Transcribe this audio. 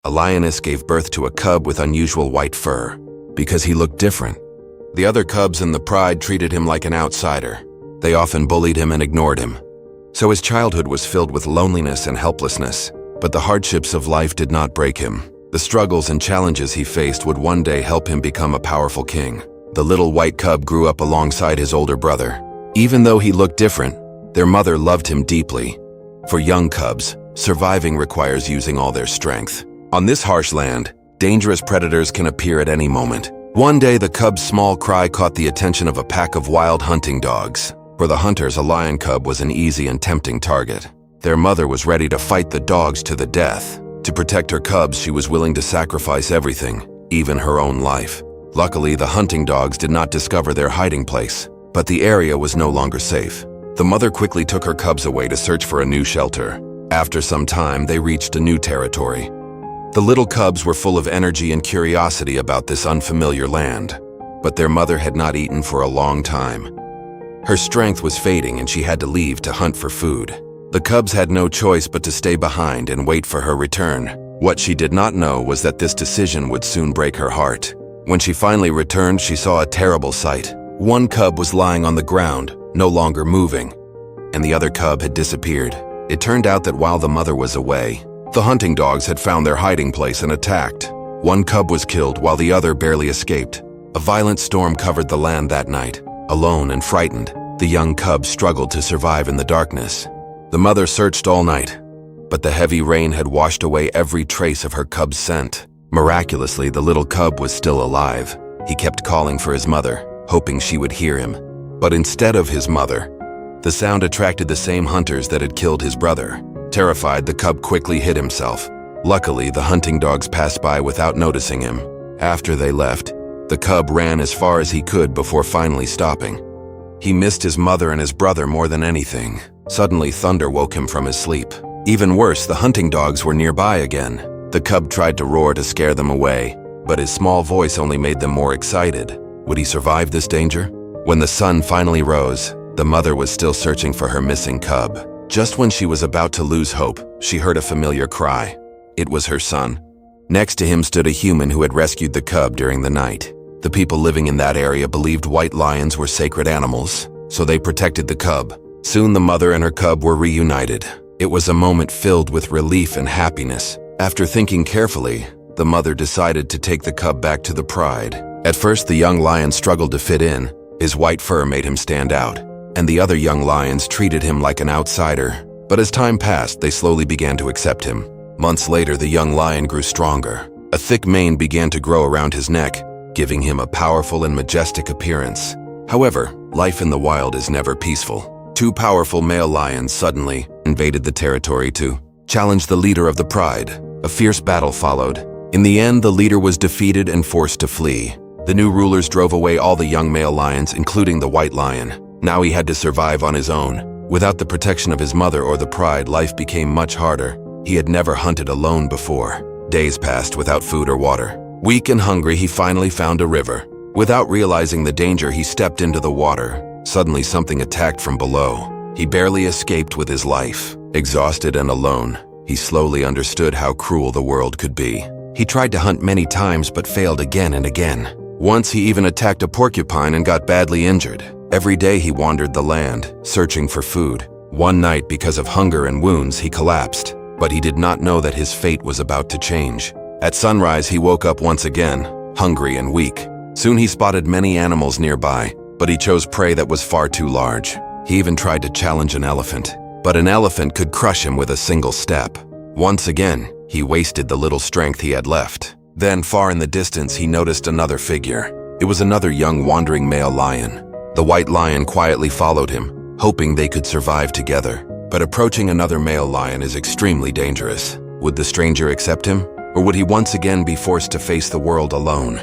A lioness gave birth to a cub with unusual white fur, because he looked different. The other cubs in the pride treated him like an outsider. They often bullied him and ignored him. So his childhood was filled with loneliness and helplessness. But the hardships of life did not break him. The struggles and challenges he faced would one day help him become a powerful king. The little white cub grew up alongside his older brother. Even though he looked different, their mother loved him deeply. For young cubs, surviving requires using all their strength. On this harsh land, dangerous predators can appear at any moment. One day, the cub's small cry caught the attention of a pack of wild hunting dogs. For the hunters, a lion cub was an easy and tempting target. Their mother was ready to fight the dogs to the death. To protect her cubs, she was willing to sacrifice everything, even her own life. Luckily, the hunting dogs did not discover their hiding place, but the area was no longer safe. The mother quickly took her cubs away to search for a new shelter. After some time, they reached a new territory. The little cubs were full of energy and curiosity about this unfamiliar land, but their mother had not eaten for a long time. Her strength was fading and she had to leave to hunt for food. The cubs had no choice but to stay behind and wait for her return. What she did not know was that this decision would soon break her heart. When she finally returned, she saw a terrible sight. One cub was lying on the ground, no longer moving, and the other cub had disappeared. It turned out that while the mother was away, the hunting dogs had found their hiding place and attacked. One cub was killed while the other barely escaped. A violent storm covered the land that night. Alone and frightened, the young cub struggled to survive in the darkness. The mother searched all night, but the heavy rain had washed away every trace of her cub's scent. Miraculously, the little cub was still alive. He kept calling for his mother, hoping she would hear him. But instead of his mother, the sound attracted the same hunters that had killed his brother. Terrified, the cub quickly hid himself. Luckily, the hunting dogs passed by without noticing him. After they left, the cub ran as far as he could before finally stopping. He missed his mother and his brother more than anything. Suddenly, thunder woke him from his sleep. Even worse, the hunting dogs were nearby again. The cub tried to roar to scare them away, but his small voice only made them more excited. Would he survive this danger? When the sun finally rose, the mother was still searching for her missing cub. Just when she was about to lose hope, she heard a familiar cry. It was her son. Next to him stood a human who had rescued the cub during the night. The people living in that area believed white lions were sacred animals, so they protected the cub. Soon the mother and her cub were reunited. It was a moment filled with relief and happiness. After thinking carefully, the mother decided to take the cub back to the pride. At first, the young lion struggled to fit in. His white fur made him stand out, and the other young lions treated him like an outsider. But as time passed, they slowly began to accept him. Months later, the young lion grew stronger. A thick mane began to grow around his neck, giving him a powerful and majestic appearance. However, life in the wild is never peaceful. Two powerful male lions suddenly invaded the territory to challenge the leader of the pride. A fierce battle followed. In the end, the leader was defeated and forced to flee. The new rulers drove away all the young male lions, including the white lion. Now he had to survive on his own. Without the protection of his mother or the pride, life became much harder. He had never hunted alone before. Days passed without food or water. Weak and hungry, he finally found a river. Without realizing the danger, he stepped into the water. Suddenly, something attacked from below. He barely escaped with his life. Exhausted and alone, he slowly understood how cruel the world could be. He tried to hunt many times but failed again and again. Once he even attacked a porcupine and got badly injured. Every day he wandered the land, searching for food. One night, because of hunger and wounds, he collapsed. But he did not know that his fate was about to change. At sunrise, he woke up once again, hungry and weak. Soon he spotted many animals nearby, but he chose prey that was far too large. He even tried to challenge an elephant, but an elephant could crush him with a single step. Once again, he wasted the little strength he had left. Then, far in the distance, he noticed another figure. It was another young wandering male lion. The white lion quietly followed him, hoping they could survive together. But approaching another male lion is extremely dangerous. Would the stranger accept him? Or would he once again be forced to face the world alone?